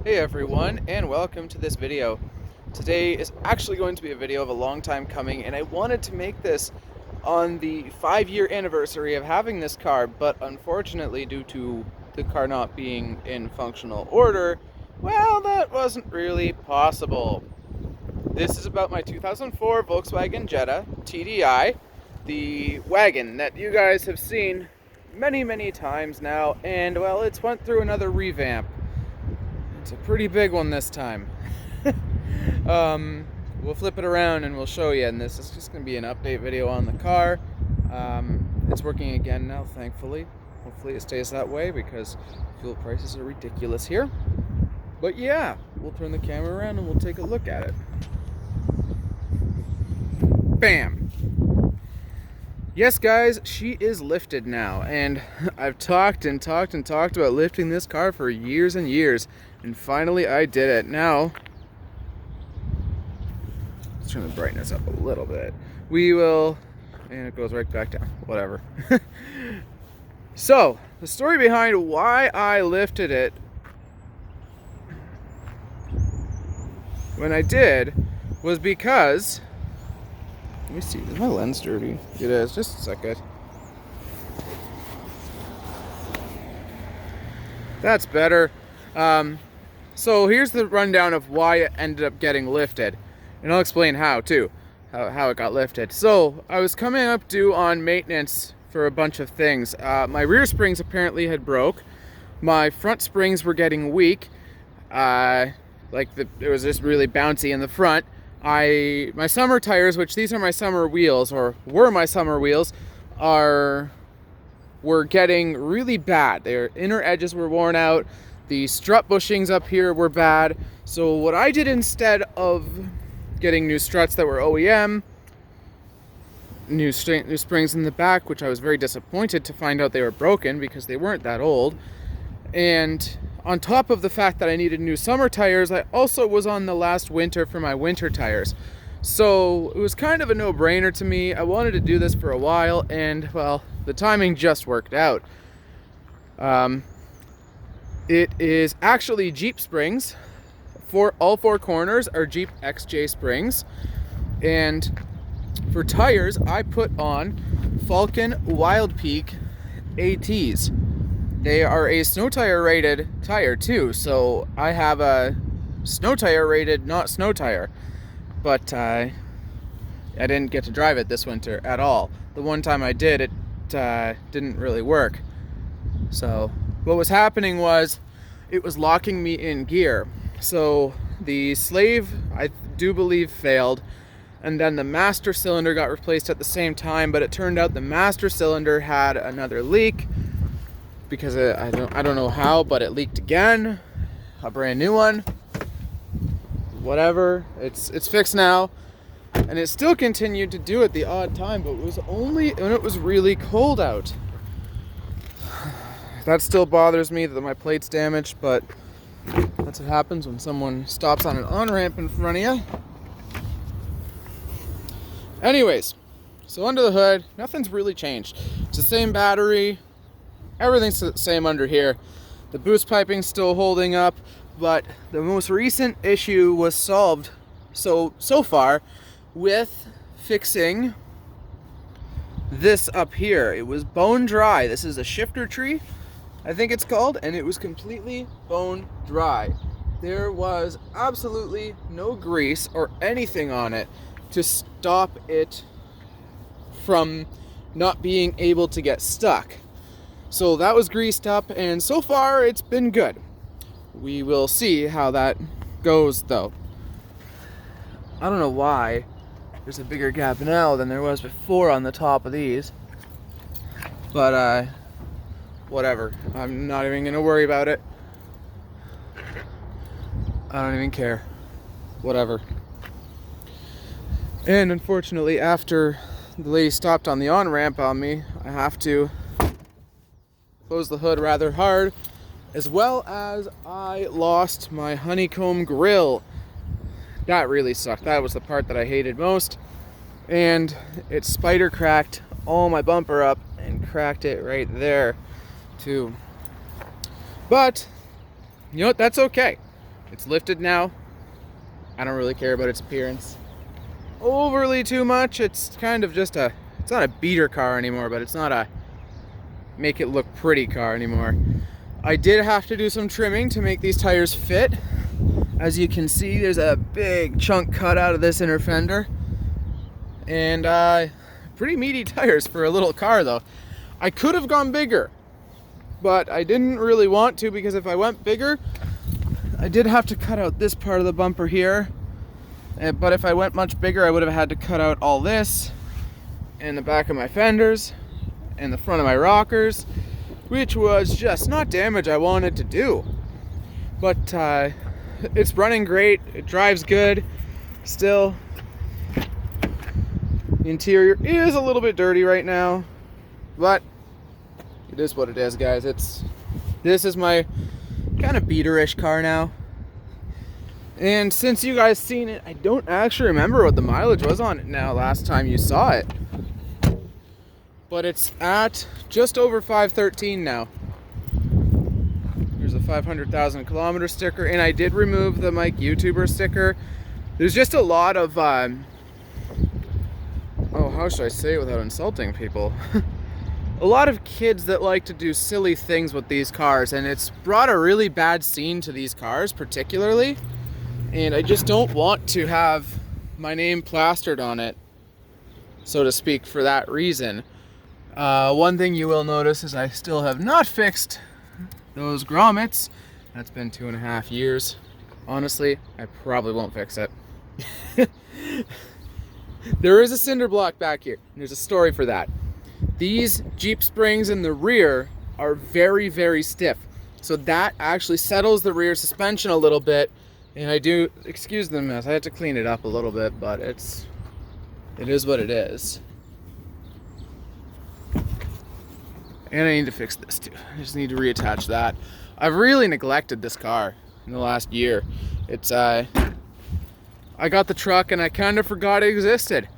Hey everyone, and welcome to this video. Today is actually going to be a video of a long time coming, and I wanted to make this on the 5-year anniversary of having this car, but unfortunately due to the car not being in functional order, well, that wasn't really possible. This is about my 2004 Volkswagen Jetta TDI, the wagon that you guys have seen many times now, and well, it's went through another revamp. It's a pretty big one this time. We'll flip it around and we'll show you, and this is just going to be an update video on the car. It's working again now, thankfully. Hopefully it stays that way because fuel prices are ridiculous here. But yeah, we'll turn the camera around and we'll take a look at it. Bam! Yes guys, she is lifted now, and I've talked about lifting this car for years and years, and finally I did it. Now, let's turn the brightness up a little bit. We will, and it goes right back down, whatever. So, the story behind why I lifted it when I did was because, let me see, is my lens dirty? It is, just a second. That's better. So here's the rundown of why it ended up getting lifted. And I'll explain how too, how it got lifted. So I was coming up due on maintenance for a bunch of things. My rear springs apparently had broke. My front springs were getting weak. It was just really bouncy in the front. My summer tires, which these are my summer wheels, or were my summer wheels, were getting really bad. Their inner edges were worn out. The strut bushings up here were bad. So what I did instead of getting new struts that were OEM, new springs in the back, which I was very disappointed to find out they were broken because they weren't that old, and on top of the fact that I needed new summer tires, I also was on the last winter for my winter tires. So it was kind of a no-brainer to me. I wanted to do this for a while, and well, the timing just worked out. It is actually Jeep springs. For all four corners are Jeep XJ springs. And for tires, I put on Falcon Wild Peak ATs. They are a snow tire rated tire too, so I have a snow tire rated not snow tire, but I didn't get to drive it this winter at all. The one time I did, it didn't really work. So what was happening was it was locking me in gear. So the slave, I do believe, failed, and then the master cylinder got replaced at the same time, but it turned out the master cylinder had another leak because I don't know how, but it leaked again. A brand new one. Whatever. It's fixed now. And it still continued to do it the odd time, but it was only when it was really cold out. That still bothers me that my plate's damaged, but that's what happens when someone stops on an on-ramp in front of you. Anyways, so under the hood, nothing's really changed. It's the same battery. Everything's the same under here. The boost piping's still holding up, but the most recent issue was solved so far with fixing this up here. It was bone dry. This is a shifter tree, I think it's called, and it was completely bone dry. There was absolutely no grease or anything on it to stop it from not being able to get stuck. So that was greased up, and so far it's been good. We will see how that goes though. I don't know why there's a bigger gap now than there was before on the top of these, but whatever. I'm not even gonna worry about it. I don't even care. Whatever. And unfortunately, after the lady stopped on the on-ramp on me, I have to close the hood rather hard, as well as I lost my honeycomb grill. That really sucked. That was the part that I hated most. And it spider cracked all my bumper up and cracked it right there too. But you know what, that's okay. It's lifted now. I don't really care about its appearance overly too much. It's kind of just it's not a beater car anymore, but it's not a make it look pretty car anymore. I did have to do some trimming to make these tires fit. As you can see, there's a big chunk cut out of this inner fender. And pretty meaty tires for a little car though. I could have gone bigger, but I didn't really want to, because if I went bigger, I did have to cut out this part of the bumper here. But if I went much bigger, I would have had to cut out all this, and the back of my fenders, and the front of my rockers, which was just not damage I wanted to do. But it's running great, it drives good still. The interior is a little bit dirty right now, but it is what it is, guys. This is my kind of beater-ish car now. And since you guys seen it, I don't actually remember what the mileage was on it now last time you saw it. But it's at just over 513 now. There's a 500,000 kilometer sticker, and I did remove the Mike YouTuber sticker. There's just a lot of, oh, how should I say it without insulting people? A lot of kids that like to do silly things with these cars, and it's brought a really bad scene to these cars particularly. And I just don't want to have my name plastered on it, so to speak, for that reason. One thing you will notice is I still have not fixed those grommets. That's been 2.5 years. Honestly, I probably won't fix it. There is a cinder block back here, and there's a story for that. These Jeep springs in the rear are very, very stiff. So that actually settles the rear suspension a little bit. And I do, excuse the mess, I had to clean it up a little bit, but it is what it is. And I need to fix this too. I just need to reattach that. I've really neglected this car in the last year. It's, I got the truck and I kind of forgot it existed.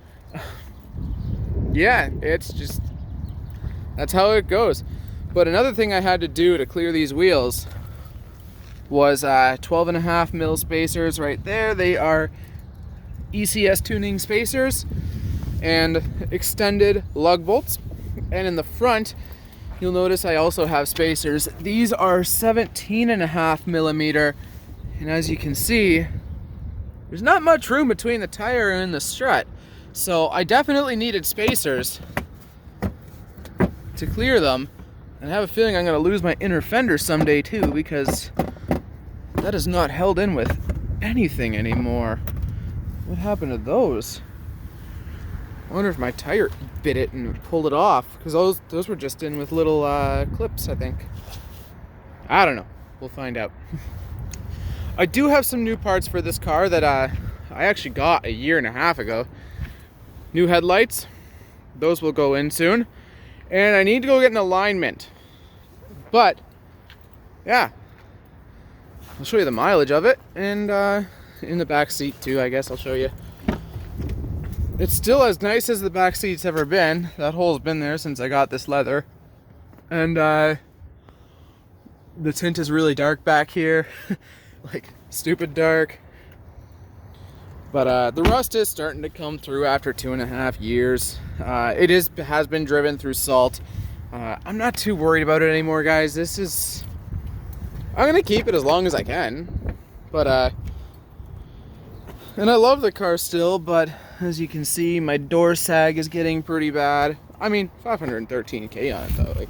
Yeah, it's just, that's how it goes. But another thing I had to do to clear these wheels was 12.5 mil spacers right there. They are ECS tuning spacers and extended lug bolts. And in the front, you'll notice I also have spacers. These are 17.5 millimeter. And as you can see, there's not much room between the tire and the strut. So I definitely needed spacers to clear them. And I have a feeling I'm gonna lose my inner fender someday too, because that is not held in with anything anymore. What happened to those? I wonder if my tire bit it and pulled it off, because those were just in with little clips, I think. I don't know. We'll find out. I do have some new parts for this car that I actually got 1.5 years ago. New headlights. Those will go in soon. And I need to go get an alignment. But, yeah. I'll show you the mileage of it, and in the back seat too, I guess I'll show you. It's still as nice as the back seat's ever been. That hole's been there since I got this leather. And the tint is really dark back here. Like, stupid dark. But the rust is starting to come through after 2.5 years. It has been driven through salt. I'm not too worried about it anymore, guys. I'm gonna keep it as long as I can, but and I love the car still, but as you can see, my door sag is getting pretty bad. I mean, 513K on it though, like,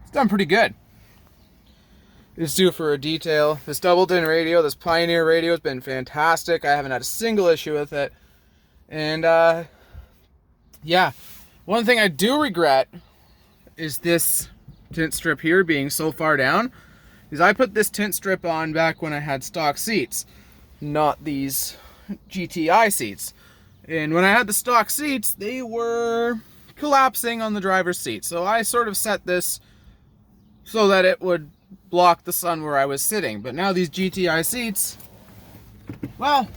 it's done pretty good. It's due for a detail. This double din radio, this Pioneer radio, has been fantastic. I haven't had a single issue with it, and yeah, one thing I do regret is this tint strip here being so far down, is I put this tint strip on back when I had stock seats, not these GTI seats. And when I had the stock seats, they were collapsing on the driver's seat. So I sort of set this so that it would block the sun where I was sitting. But now these GTI seats, well,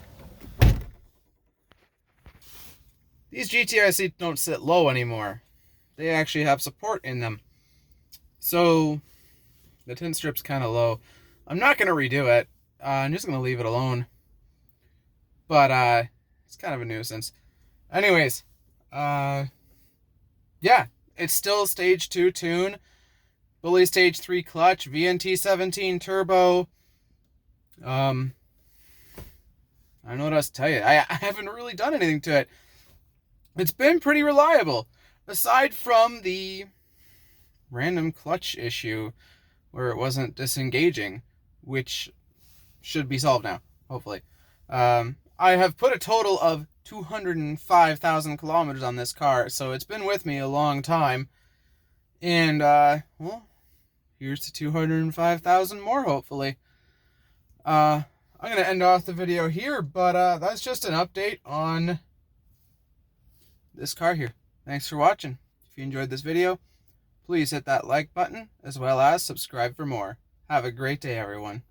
these GTI seats don't sit low anymore. They actually have support in them. So the tint strip's kind of low. I'm not going to redo it. I'm just going to leave it alone. But it's kind of a nuisance. Anyways, yeah, it's still stage 2 tune, Bully stage 3 clutch, VNT 17 turbo. I don't know what else to tell you. I haven't really done anything to it. It's been pretty reliable, aside from the random clutch issue where it wasn't disengaging, which should be solved now, hopefully. I have put a total of 205,000 kilometers on this car, so it's been with me a long time. And, well, here's to 205,000 more, hopefully. I'm going to end off the video here, but that's just an update on this car here. Thanks for watching. If you enjoyed this video, please hit that like button, as well as subscribe for more. Have a great day, everyone.